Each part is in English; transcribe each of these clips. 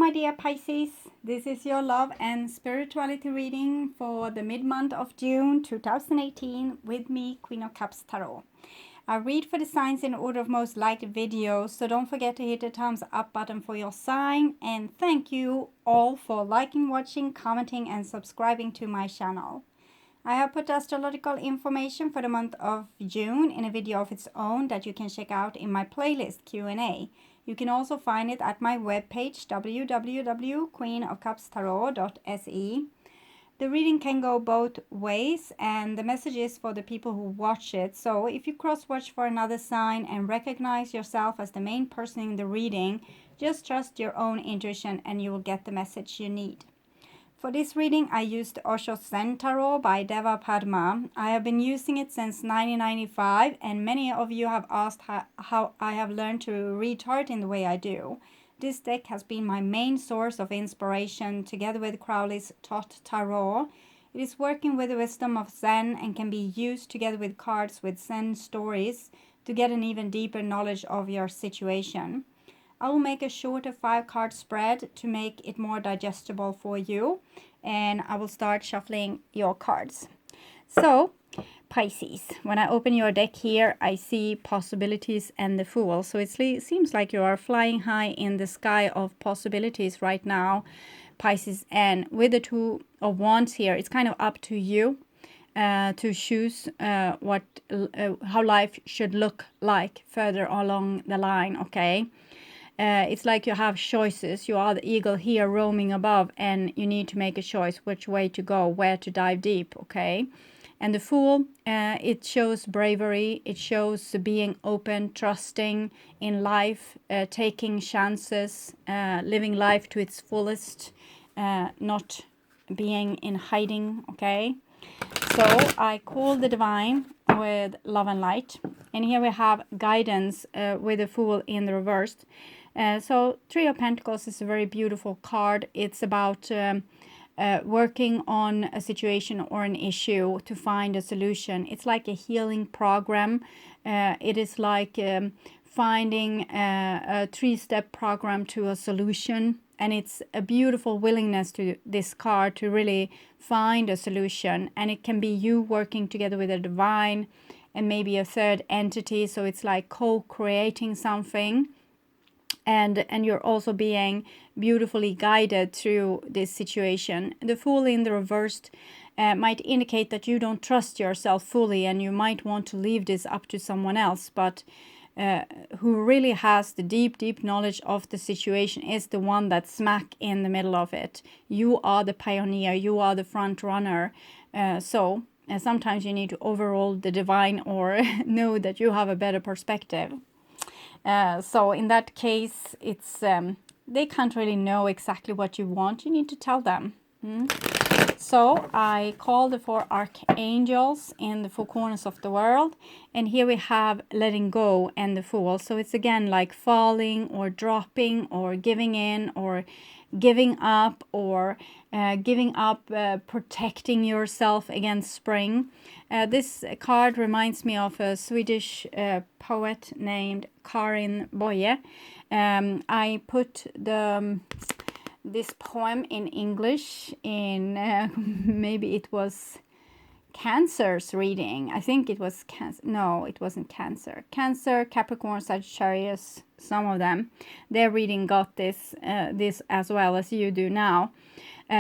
my dear Pisces. This is your love and spirituality reading for the mid-month of June 2018 with me, Queen of Cups Tarot. I read for the signs in order of most liked videos, so don't forget to hit the thumbs up button for your sign. And thank you all for liking, watching, commenting and subscribing to my channel. I have put astrological information for the month of June in a video of its own that you can check out in my playlist Q&A. You can also find it at my webpage www.queenofcupstarot.se. The reading can go both ways and the message is for the people who watch it. So if you cross-watch for another sign and recognize yourself as the main person in the reading, just trust your own intuition and you will get the message you need. For this reading, I used Osho Zen Tarot by Deva Padma. I have been using it since 1995, and many of you have asked how I have learned to read tarot in the way I do. This deck has been my main source of inspiration, together with Crowley's Tot Tarot. It is working with the wisdom of Zen and can be used together with cards with Zen stories to get an even deeper knowledge of your situation. I will make a shorter 5-card spread to make it more digestible for you. And I will start shuffling your cards. So, Pisces, when I open your deck here, I see possibilities and the Fool. So it seems like you are flying high in the sky of possibilities right now, Pisces. And with the Two of Wands here, it's kind of up to you to choose how life should look like further along the line, okay? It's like you have choices. You are the eagle here roaming above and you need to make a choice which way to go, where to dive deep, okay? And the Fool, it shows bravery. It shows being open, trusting in life, taking chances, living life to its fullest, not being in hiding, okay? So I call the Divine with love and light. And here we have guidance with the Fool in the reversed. So Three of Pentacles is a very beautiful card. It's about working on a situation or an issue to find a solution. It's like a healing program. It is like finding a 3-step program to a solution. And it's a beautiful willingness to this card to really find a solution. And it can be you working together with a divine and maybe a third entity. So it's like co-creating something. And you're also being beautifully guided through this situation. The Fool in the reversed might indicate that you don't trust yourself fully and you might want to leave this up to someone else, but who really has the deep knowledge of the situation is the one that's smack in the middle of it. You are the pioneer, you are the front runner. So sometimes you need to overrule the divine or know that you have a better perspective. So in that case, it's they can't really know exactly what you want. You need to tell them. So I call the 4 archangels in the 4 corners of the world. And here we have letting go and the Fool. So it's again like falling or dropping or giving in or giving up or protecting yourself against spring. This card reminds me of a Swedish poet named Karin Boye. I put this poem in English in maybe it was Cancer's reading. I think it was Cancer. No, it wasn't Cancer. Cancer, Capricorn, Sagittarius, some of them. Their reading got this as well as you do now.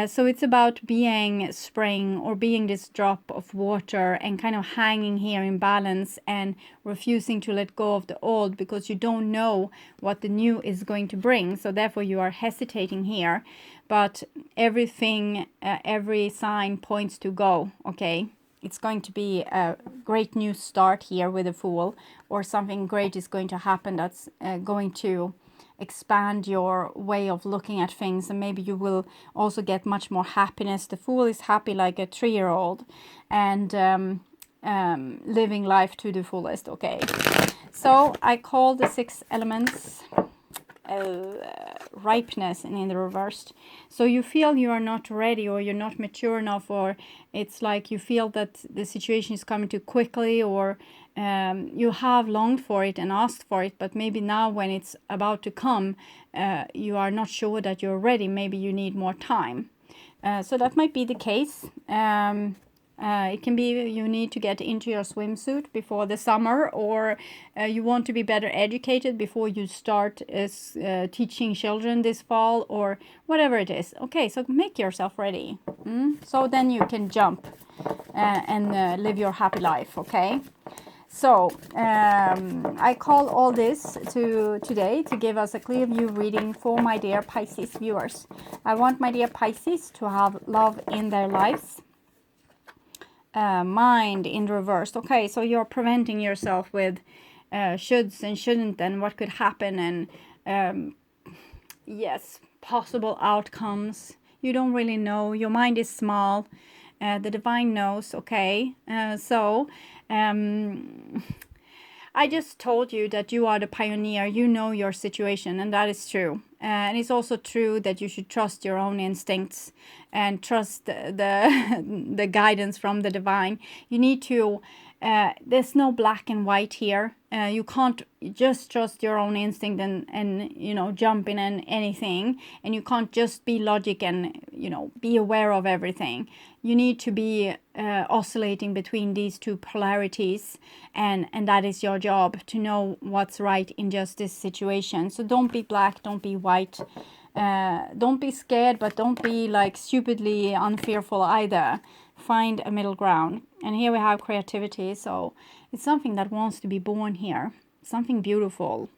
So it's about being spring or being this drop of water and kind of hanging here in balance and refusing to let go of the old because you don't know what the new is going to bring. So therefore you are hesitating here. But everything, every sign points to go, okay? It's going to be a great new start here with the Fool, or something great is going to happen that's going to expand your way of looking at things, and maybe you will also get much more happiness. The Fool is happy like a 3-year-old and living life to the fullest, okay? So I call the 6 elements ripeness in the reversed. So you feel you are not ready, or you're not mature enough, or it's like you feel that the situation is coming too quickly, or you have longed for it and asked for it, but maybe now when it's about to come, you are not sure that you're ready. Maybe you need more time. So that might be the case. It can be you need to get into your swimsuit before the summer, or you want to be better educated before you start teaching children this fall, or whatever it is. Okay, so make yourself ready. So then you can jump and live your happy life, okay? So I call all this today to give us a clear view reading for my dear Pisces viewers. I want my dear Pisces to have love in their lives. Mind in reverse. Okay, so you're preventing yourself with shoulds and shouldn't and what could happen, and yes, possible outcomes. You don't really know. Your mind is small. The divine knows. Okay, so I just told you that you are the pioneer. You know your situation, and that is true. And it's also true that you should trust your own instincts and trust the guidance from the divine. You need to, there's no black and white here. You can't just trust your own instinct and you know, jump in anything. And you can't just be logic and, you know, be aware of everything. You need to be oscillating between these two polarities, and that is your job, to know what's right in just this situation. So don't be black, don't be white, don't be scared, but don't be like stupidly unfearful either. Find a middle ground. And here we have creativity, so it's something that wants to be born here, something beautiful,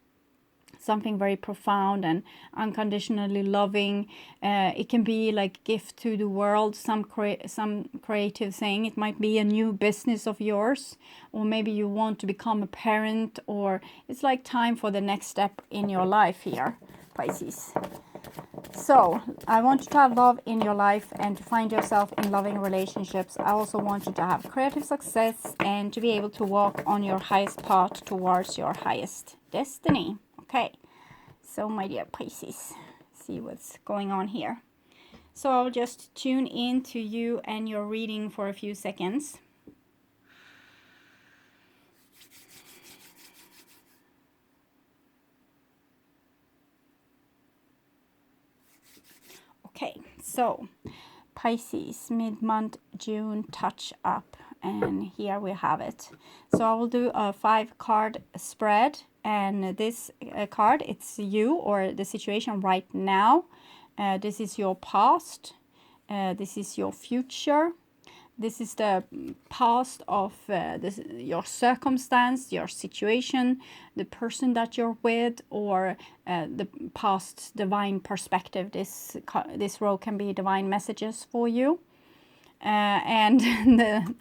something very profound and unconditionally loving. It can be like a gift to the world, some creative thing. It might be a new business of yours, or maybe you want to become a parent, or it's like time for the next step in your life here, Pisces. So I want you to have love in your life and to find yourself in loving relationships. I also want you to have creative success and to be able to walk on your highest path towards your highest destiny. Okay, so my dear Pisces, see what's going on here. So I'll just tune in to you and your reading for a few seconds. Okay, so Pisces, mid-month June touch up, and here we have it. So I will do a 5-card spread, and this card, it's you or the situation right now. This is your past, this is your future, this is the past of your circumstance, your situation, the person that you're with, or the past divine perspective. This row can be divine messages for you. And the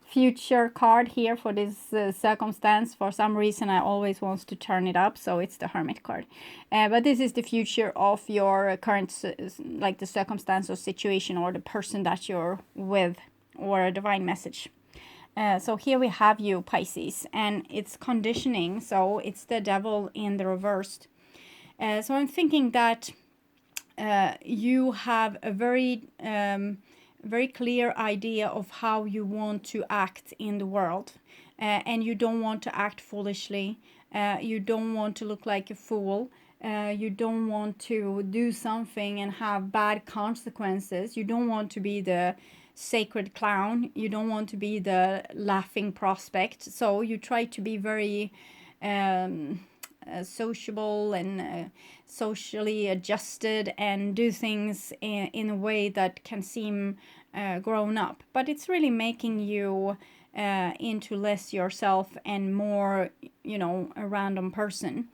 future card here for this circumstance, for some reason I always want to turn it up, so it's the Hermit card. But this is the future of your current, like the circumstance or situation, or the person that you're with, or a divine message. So here we have you, Pisces, and it's conditioning, so it's the devil in the reversed. So I'm thinking that you have a very clear idea of how you want to act in the world, and you don't want to act foolishly. You don't want to look like a fool. You don't want to do something and have bad consequences. You don't want to be the sacred clown. You don't want to be the laughing prospect. So you try to be very sociable and socially adjusted, and do things in a way that can seem grown up. But it's really making you into less yourself and more, you know, a random person.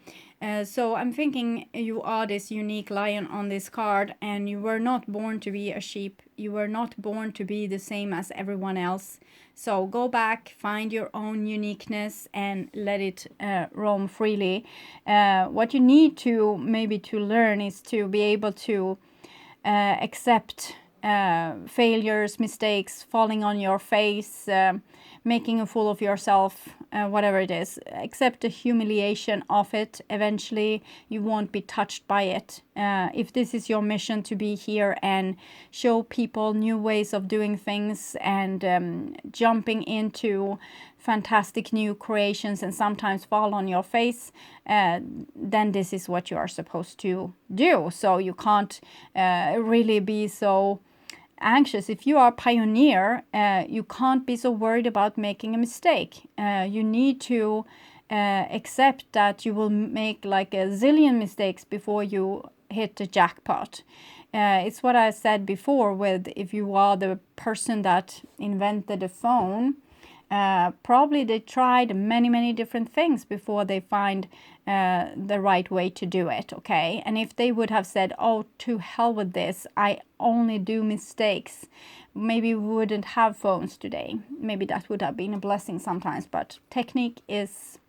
So I'm thinking you are this unique lion on this card, and you were not born to be a sheep. You were not born to be the same as everyone else. So go back, find your own uniqueness, and let it roam freely. What you need to maybe to learn is to be able to accept failures, mistakes, falling on your face, making a fool of yourself, whatever it is. Accept the humiliation of it. Eventually you won't be touched by it. if this is your mission to be here and show people new ways of doing things and jumping into fantastic new creations and sometimes fall on your face, then this is what you are supposed to do. So you can't really be so anxious. If you are a pioneer, you can't be so worried about making a mistake. You need to accept that you will make like a zillion mistakes before you hit the jackpot. It's what I said before with if you are the person that invented the phone, probably they tried many different things before they find the right way to do it, okay? And if they would have said, oh, to hell with this, I only do mistakes, maybe we wouldn't have phones today. Maybe that would have been a blessing sometimes, but technique is,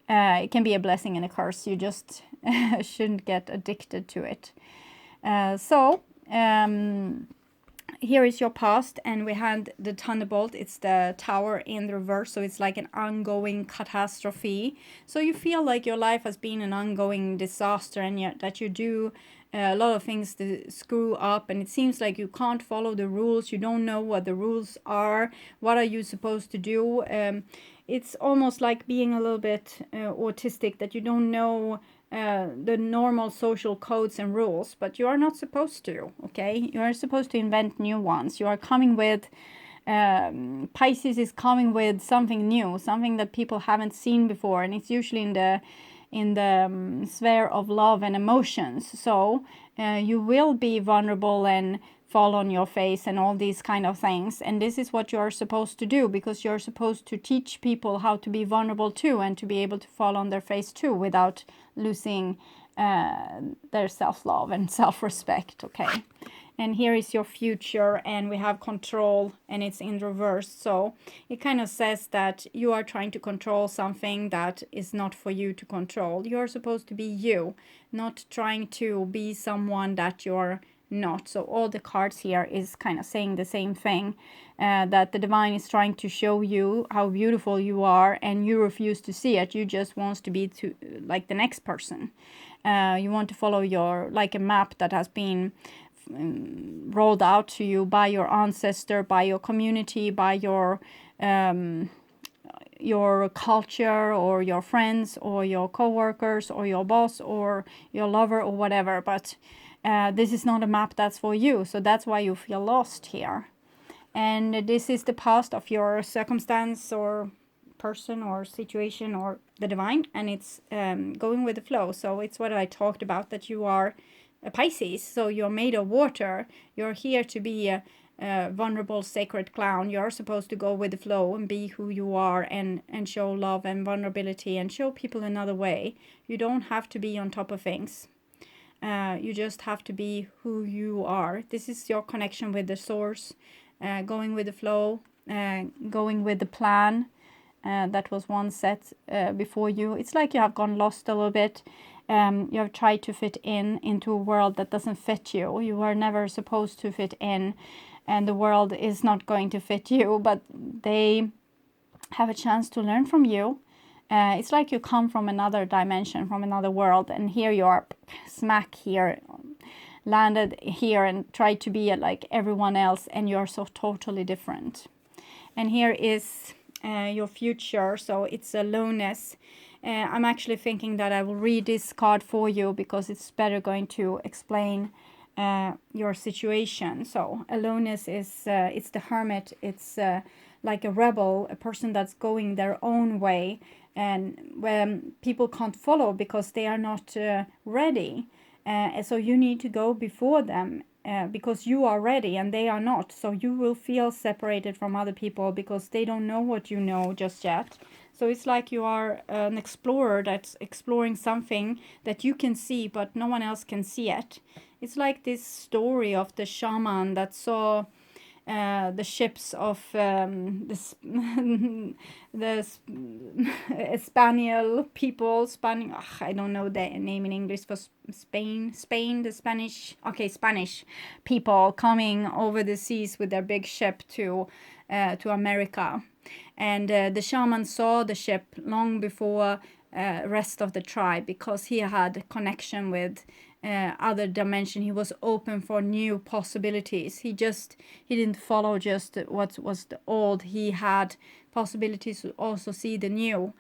it can be a blessing and a curse. You just shouldn't get addicted to it. Here is your past, and we had the thunderbolt. It's the tower in the reverse, so it's like an ongoing catastrophe. So you feel like your life has been an ongoing disaster, and that you do a lot of things to screw up, and it seems like you can't follow the rules. You don't know what the rules are. What are you supposed to do? It's almost like being a little bit autistic, that you don't know the normal social codes and rules, but you are not supposed to, okay? You are supposed to invent new ones. You are coming with, Pisces is coming with something new, something that people haven't seen before, and it's usually in the sphere of love and emotions. So you will be vulnerable and fall on your face and all these kind of things, and this is what you're supposed to do, because you're supposed to teach people how to be vulnerable too, and to be able to fall on their face too without losing their self-love and self-respect, okay? And here is your future, and we have control, and it's in reverse. So it kind of says that you are trying to control something that is not for you to control. You're supposed to be you, not trying to be someone that you're not. So all the cards here is kind of saying the same thing, that the divine is trying to show you how beautiful you are, and you refuse to see it. You just want to be like the next person. You want to follow like a map that has been rolled out to you by your ancestor, by your community, by your culture, or your friends, or your co-workers, or your boss, or your lover, or whatever. But this is not a map that's for you, so that's why you feel lost here. And this is the past of your circumstance or person or situation or the divine, and it's going with the flow. So it's what I talked about, that you are a Pisces, so you're made of water. You're here to be a vulnerable sacred clown. You're supposed to go with the flow and be who you are, and show love and vulnerability and show people another way. You don't have to be on top of things. You just have to be who you are. This is your connection with the source, going with the flow, going with the plan that was once set before you. It's like you have gone lost a little bit. You have tried to fit into a world that doesn't fit you. You were never supposed to fit in, and the world is not going to fit you, but they have a chance to learn from you. It's like you come from another dimension, from another world, and here you are, smack here, landed here, and try to be like everyone else, and you're so totally different. And here is your future, so it's aloneness. I'm actually thinking that I will read this card for you, because it's better going to explain your situation. So aloneness is it's the hermit. It's like a rebel, a person that's going their own way, and when people can't follow because they are not ready. So you need to go before them, because you are ready and they are not. So you will feel separated from other people because they don't know what you know just yet. So it's like you are an explorer that's exploring something that you can see, but no one else can see it. It's like this story of the shaman that saw the ships of the Spaniel people, I don't know the name in English for Spain, the Spanish people coming over the seas with their big ship to America. And the shaman saw the ship long before rest of the tribe, because he had connection with other dimension. He was open for new possibilities. He didn't follow just what was the old. He had possibilities to also see the new.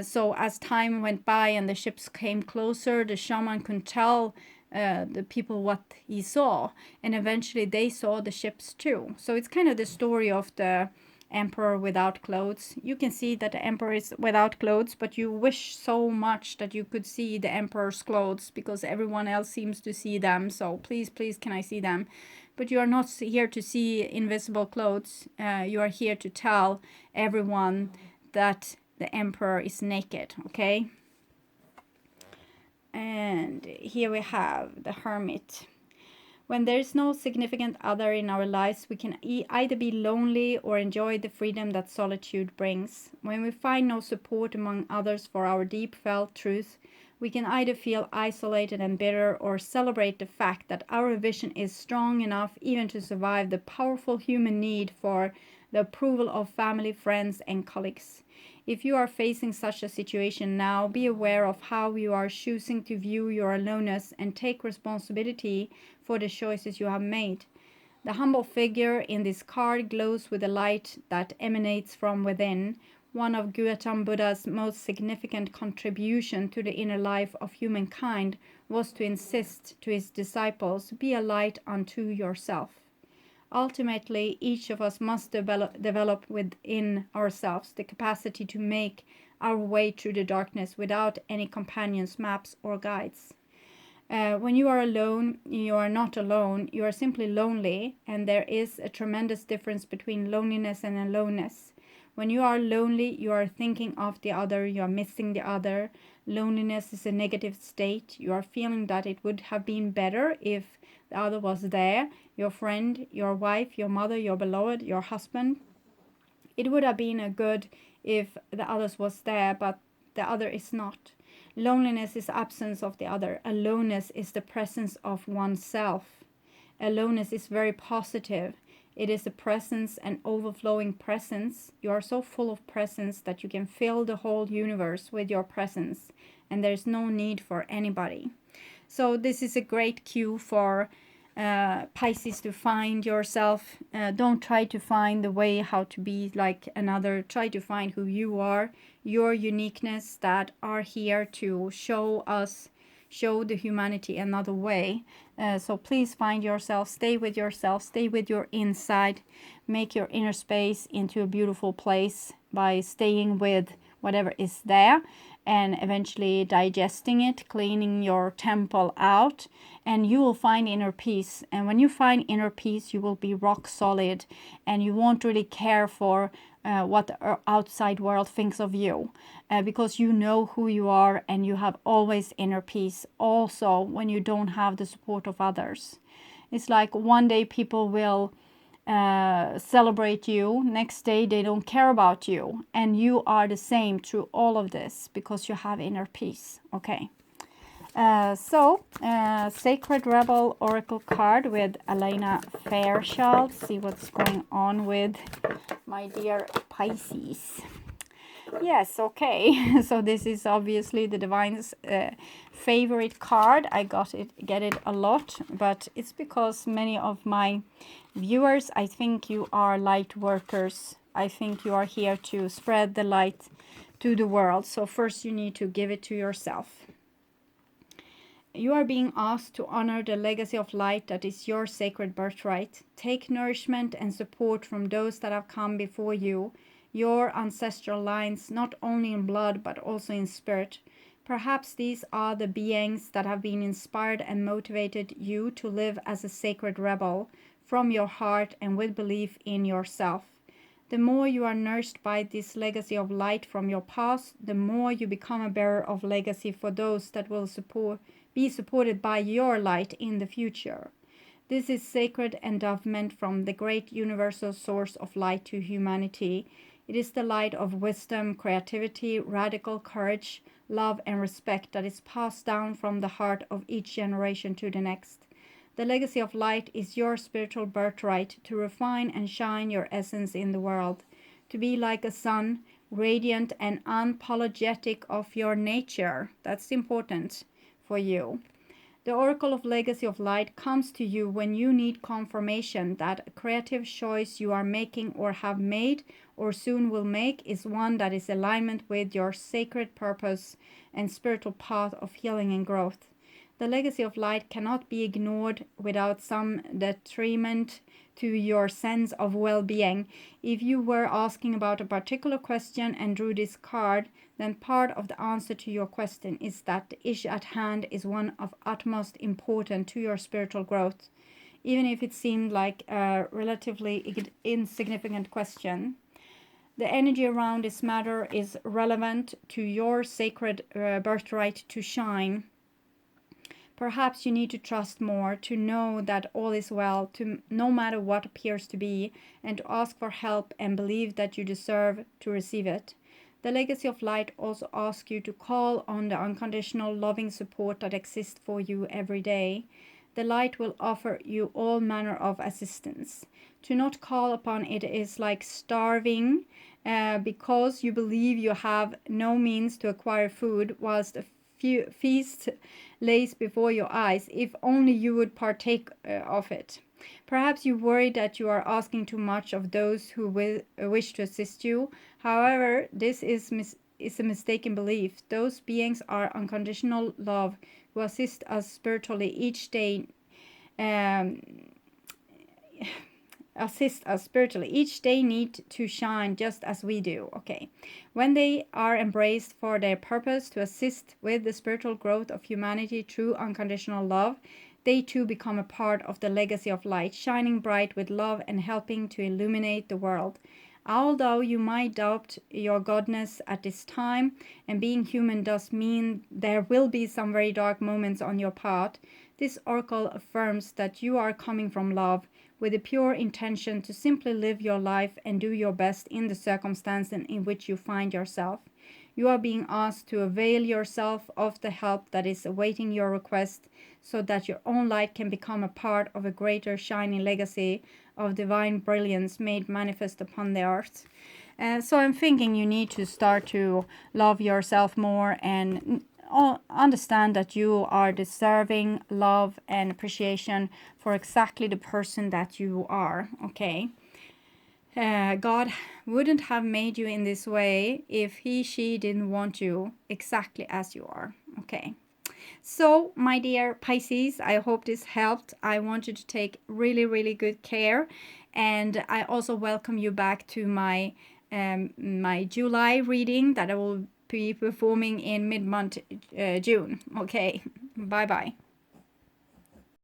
So as time went by and the ships came closer, the shaman could tell the people what he saw, and eventually they saw the ships too. So it's kind of the story of the emperor without clothes. You can see that the emperor is without clothes, but you wish so much that you could see the emperor's clothes because everyone else seems to see them. So please, please, can I see them? But you are not here to see invisible clothes. You are here to tell everyone that the emperor is naked, okay? And here we have the hermit. When there is no significant other in our lives, we can either be lonely or enjoy the freedom that solitude brings. When we find no support among others for our deep felt truth, we can either feel isolated and bitter or celebrate the fact that our vision is strong enough even to survive the powerful human need for the approval of family, friends, and colleagues. If you are facing such a situation now, be aware of how you are choosing to view your aloneness and take responsibility for the choices you have made. The humble figure in this card glows with a light that emanates from within. One of Gautam Buddha's most significant contribution to the inner life of humankind was to insist to his disciples, be a light unto yourself. Ultimately, each of us must develop within ourselves the capacity to make our way through the darkness without any companions, maps, or guides. When you are alone, you are not alone, you are simply lonely, and there is a tremendous difference between loneliness and aloneness. When you are lonely, you are thinking of the other, you are missing the other. Loneliness is a negative state. You are feeling that it would have been better if the other was there, your friend, your wife, your mother, your beloved, your husband. It would have been a good if the others was there, but the other is not. Loneliness is absence of the other. Aloneness is the presence of oneself. Aloneness is very positive. It is a presence, an overflowing presence. You are so full of presence that you can fill the whole universe with your presence, and there's no need for anybody. So this is a great cue for Pisces to find yourself. Don't try to find the way how to be like another. Try to find who you are, your uniqueness that are here to show the humanity another way. So please find yourself, stay with your inside, make your inner space into a beautiful place by staying with whatever is there and eventually digesting it, cleaning your temple out, and you will find inner peace. And when you find inner peace, you will be rock solid and you won't really care for what the outside world thinks of you, because you know who you are and you have always inner peace also when you don't have the support of others. It's like one day people will celebrate you, next day they don't care about you, and you are the same through all of this because you have inner peace. Okay, Sacred Rebel Oracle card with Elena Fairchild. See what's going on with my dear Pisces. Yes, okay. So this is obviously the Divine's favorite card. I get it a lot, but it's because many of my viewers, I think you are light workers. I think you are here to spread the light to the world. So first you need to give it to yourself. You are being asked to honor the legacy of light that is your sacred birthright. Take nourishment and support from those that have come before you, your ancestral lines, not only in blood but also in spirit. Perhaps these are the beings that have been inspired and motivated you to live as a sacred rebel from your heart and with belief in yourself. The more you are nourished by this legacy of light from your past, the more you become a bearer of legacy for those that will be supported by your light in the future. This is sacred endowment from the great universal source of light to humanity. It is the light of wisdom, creativity, radical courage, love, and respect that is passed down from the heart of each generation to the next. The legacy of light is your spiritual birthright to refine and shine your essence in the world, to be like a sun, radiant and unapologetic of your nature. That's important for you. The Oracle of Legacy of Light comes to you when you need confirmation that a creative choice you are making or have made or soon will make is one that is in alignment with your sacred purpose and spiritual path of healing and growth. The legacy of light cannot be ignored without some detriment to your sense of well-being. If you were asking about a particular question and drew this card, then part of the answer to your question is that the issue at hand is one of utmost importance to your spiritual growth, even if it seemed like a relatively insignificant question. The energy around this matter is relevant to your sacred birthright to shine. Perhaps you need to trust more, to know that all is well, to no matter what appears to be, and to ask for help and believe that you deserve to receive it. The legacy of light also asks you to call on the unconditional loving support that exists for you every day. The light will offer you all manner of assistance. To not call upon it is like starving because you believe you have no means to acquire food, whilst a feast lays before your eyes, if only you would partake of it. Perhaps you worry that you are asking too much of those who wish to assist you. However, this is a mistaken belief. Those beings are unconditional love who assist us spiritually each day. Each day need to shine just as we do. Okay, when they are embraced for their purpose to assist with the spiritual growth of humanity through unconditional love, they too become a part of the legacy of light, shining bright with love and helping to illuminate the world. Although you might doubt your godness at this time, and being human does mean there will be some very dark moments on your path, this oracle affirms that you are coming from love, with a pure intention to simply live your life and do your best in the circumstances in which you find yourself. You are being asked to avail yourself of the help that is awaiting your request, so that your own light can become a part of a greater shining legacy of divine brilliance made manifest upon the earth. So I'm thinking you need to start to love yourself more and understand that you are deserving love and appreciation for exactly the person that you are. Okay, God wouldn't have made you in this way if she didn't want you exactly as you are. Okay, so my dear Pisces, I hope this helped. I want you to take really good care, and I also welcome you back to my my July reading that I will be performing in mid-month June. Okay, bye bye.